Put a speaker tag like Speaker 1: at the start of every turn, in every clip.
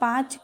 Speaker 1: 5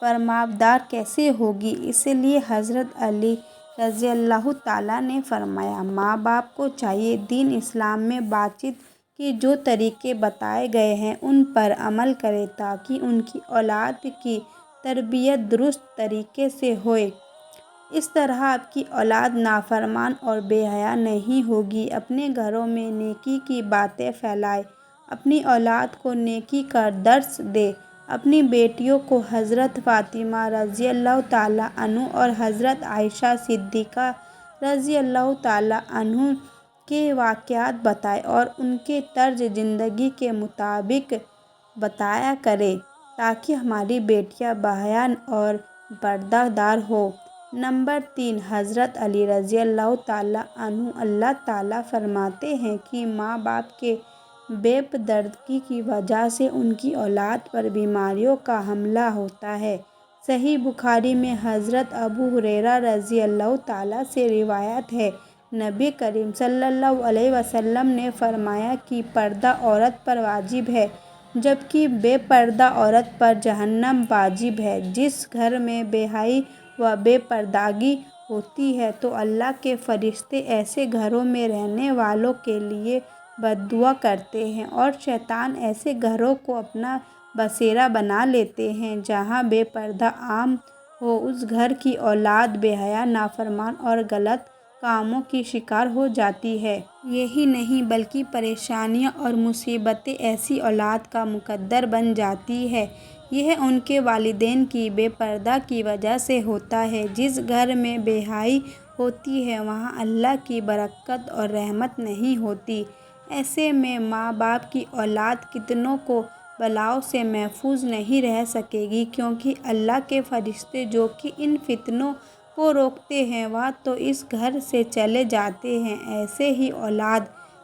Speaker 1: فرمانبردار کیسے ہوگی؟ اس لیے حضرت علی رضی اللہ تعالیٰ نے فرمایا، ماں باپ کو چاہیے دین اسلام میں بات چیت کے جو طریقے بتائے گئے ہیں ان پر عمل کرے تاکہ ان کی اولاد کی تربیت درست طریقے سے ہوئے۔ اس طرح آپ کی اولاد نافرمان اور بے حیا نہیں ہوگی۔ اپنے گھروں میں نیکی کی باتیں پھیلائیں، اپنی اولاد کو نیکی کا درس دیں۔ اپنی بیٹیوں کو حضرت فاطمہ رضی اللہ تعالیٰ عنہ اور حضرت عائشہ صدیقہ رضی اللہ تعالیٰ عنہ کے واقعات بتائیں اور ان کے طرز زندگی کے مطابق بتایا کریں تاکہ ہماری بیٹیاں باحیا اور پردہ دار ہوں۔ نمبر 3، حضرت علی رضی اللہ تعالیٰ عنہ۔ اللہ تعالیٰ فرماتے ہیں کہ ماں باپ کے بے پردگی کی وجہ سے ان کی اولاد پر بیماریوں کا حملہ ہوتا ہے۔ صحیح بخاری میں حضرت ابو ہریرہ رضی اللہ تعالیٰ سے روایت ہے، نبی کریم صلی اللہ علیہ وسلم نے فرمایا کہ پردہ عورت پر واجب ہے جبکہ بے پردہ عورت پر جہنم واجب ہے۔ جس گھر میں بے حیائی و بے پردگی ہوتی ہے تو اللہ کے فرشتے ایسے گھروں میں رہنے والوں کے لیے بد دعا کرتے ہیں اور شیطان ایسے گھروں کو اپنا بسیرا بنا لیتے ہیں جہاں بے پردہ عام ہو۔ اس گھر کی اولاد بے حیا، نافرمان اور غلط کاموں کی شکار ہو جاتی ہے۔ یہی نہیں بلکہ پریشانیاں اور مصیبتیں ایسی اولاد کا مقدر بن جاتی ہیں۔ یہ ان کے والدین کی بے پردگی کی وجہ سے ہوتا ہے۔ جس گھر میں بے حیائی ہوتی ہے وہاں اللہ کی برکت اور رحمت نہیں ہوتی۔ ایسے میں ماں باپ کی اولاد فتنوں و بلاؤں سے محفوظ نہیں رہ سکے گی، کیونکہ اللہ کے فرشتے جو کہ ان فتنوں کو روکتے ہیں وہ تو اس گھر سے چلے جاتے ہیں۔ ایسے ہی اولاد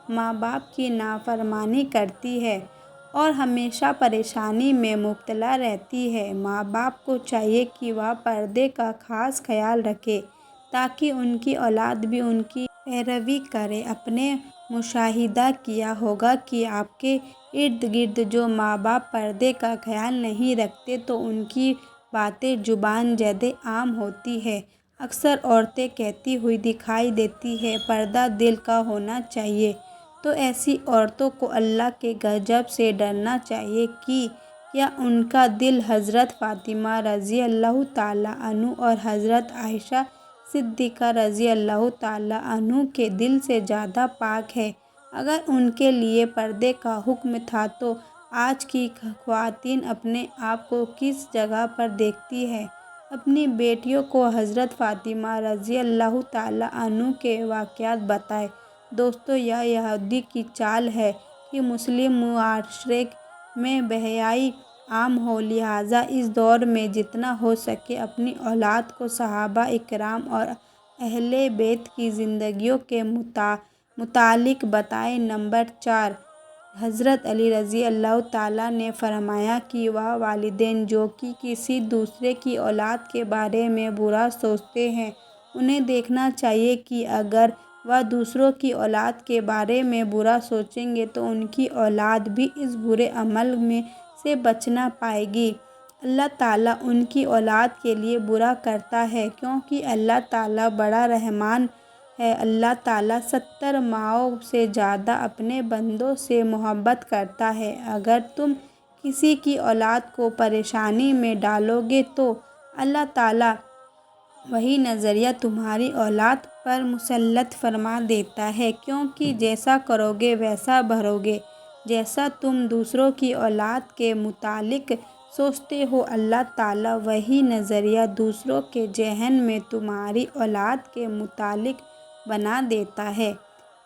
Speaker 1: ماں باپ کی نافرمانی کرتی ہے اور ہمیشہ پریشانی میں مبتلا رہتی ہے۔ ماں باپ کو چاہیے کہ وہ پردے کا خاص خیال رکھیں تاکہ ان کی اولاد بھی ان کی پیروی کرے۔ آپ نے مشاہدہ کیا ہوگا کہ آپ کے ارد گرد جو ماں باپ پردے کا خیال نہیں رکھتے تو ان کی باتیں زبان زد عام ہوتی ہیں۔ اکثر عورتیں کہتی ہوئی دکھائی دیتی ہیں، پردہ دل کا ہونا چاہیے۔ تو ایسی عورتوں کو اللہ کے غضب سے ڈرنا چاہیے کہ کیا ان کا دل حضرت فاطمہ رضی اللہ تعالیٰ عنہ اور حضرت عائشہ صدیقہ رضی اللہ تعالیٰ عنہ کے دل سے زیادہ پاک ہے؟ اگر ان کے لیے پردے کا حکم تھا تو آج کی خواتین اپنے آپ کو کس جگہ پر دیکھتی ہیں؟ اپنی بیٹیوں کو حضرت فاطمہ رضی اللہ تعالیٰ عنہ کے واقعات بتائیں۔ دوستو، یہ یہودی کی چال ہے کہ مسلم معاشرے میں بے حیائی عام ہو، لہٰذا اس دور میں جتنا ہو سکے اپنی اولاد کو صحابہ اکرام اور اہل بیت کی زندگیوں کے متعلق بتائیں۔ نمبر 4، حضرت علی رضی اللہ تعالیٰ نے فرمایا کہ وہ والدین جو کہ کسی دوسرے کی اولاد کے بارے میں برا سوچتے ہیں انہیں دیکھنا چاہیے کہ اگر وہ دوسروں کی اولاد کے بارے میں برا سوچیں گے تو ان کی اولاد بھی اس برے عمل سے بچ نہ پائے گی۔ اللہ تعالیٰ ان کی اولاد کے لیے برا کرتا ہے کیونکہ اللہ تعالیٰ بڑا رحمان ہے۔ اللہ تعالیٰ 70 ماؤں سے زیادہ اپنے بندوں سے محبت کرتا ہے۔ اگر تم کسی کی اولاد کو پریشانی میں ڈالو گے تو اللہ تعالیٰ وہی نظریہ تمہاری اولاد پر مسلط فرما دیتا ہے، کیونکہ جیسا کرو گے ویسا بھرو گے۔ جیسا تم دوسروں کی اولاد کے متعلق سوچتے ہو اللہ تعالیٰ وہی نظریہ دوسروں کے ذہن میں تمہاری اولاد کے متعلق بنا دیتا ہے۔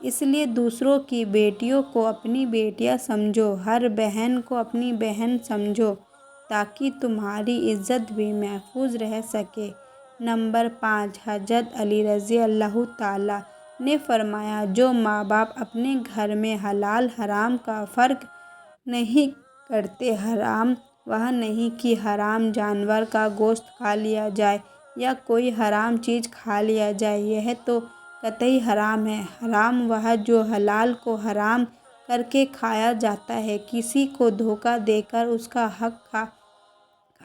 Speaker 1: اس لیے دوسروں کی بیٹیوں کو اپنی بیٹیاں سمجھو، ہر بہن کو اپنی بہن سمجھو تاکہ تمہاری عزت بھی محفوظ رہ سکے۔ نمبر 5، حضرت علی رضی اللہ تعالیٰ نے فرمایا، جو ماں باپ اپنے گھر میں حلال حرام کا فرق نہیں کرتے، حرام وہ نہیں کہ حرام جانور کا گوشت کھا لیا جائے یا کوئی حرام چیز کھا لیا جائے، یہ تو قطعی حرام ہے۔ حرام وہ جو حلال کو حرام کر کے کھایا جاتا ہے، کسی کو دھوکہ دے کر اس کا حق کھا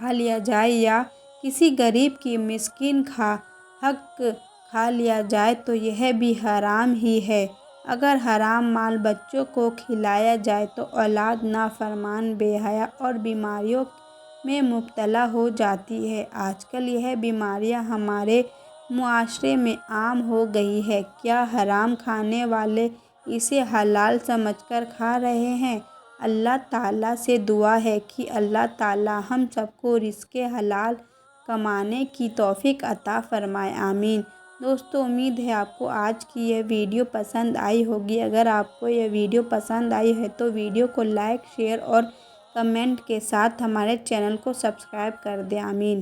Speaker 1: کھا لیا جائے یا کسی غریب کی مسکین کا حق کھا لیا جائے تو یہ بھی حرام ہی ہے۔ اگر حرام مال بچوں کو کھلایا جائے تو اولاد نافرمان، بے حیا اور بیماریوں میں مبتلا ہو جاتی ہے۔ آج کل یہ بیماریاں ہمارے معاشرے میں عام ہو گئی ہیں۔ کیا حرام کھانے والے اسے حلال سمجھ کر کھا رہے ہیں؟ اللہ تعالیٰ سے دعا ہے کہ اللہ تعالیٰ ہم سب کو رزق حلال کمانے کی توفیق عطا فرمائے، آمین۔ دوستو، امید ہے آپ کو آج کی یہ ویڈیو پسند آئی ہوگی۔ اگر آپ کو یہ ویڈیو پسند آئی ہے تو ویڈیو کو لائک، شیئر اور کمنٹ کے ساتھ ہمارے چینل کو سبسکرائب کر دیں، آمین۔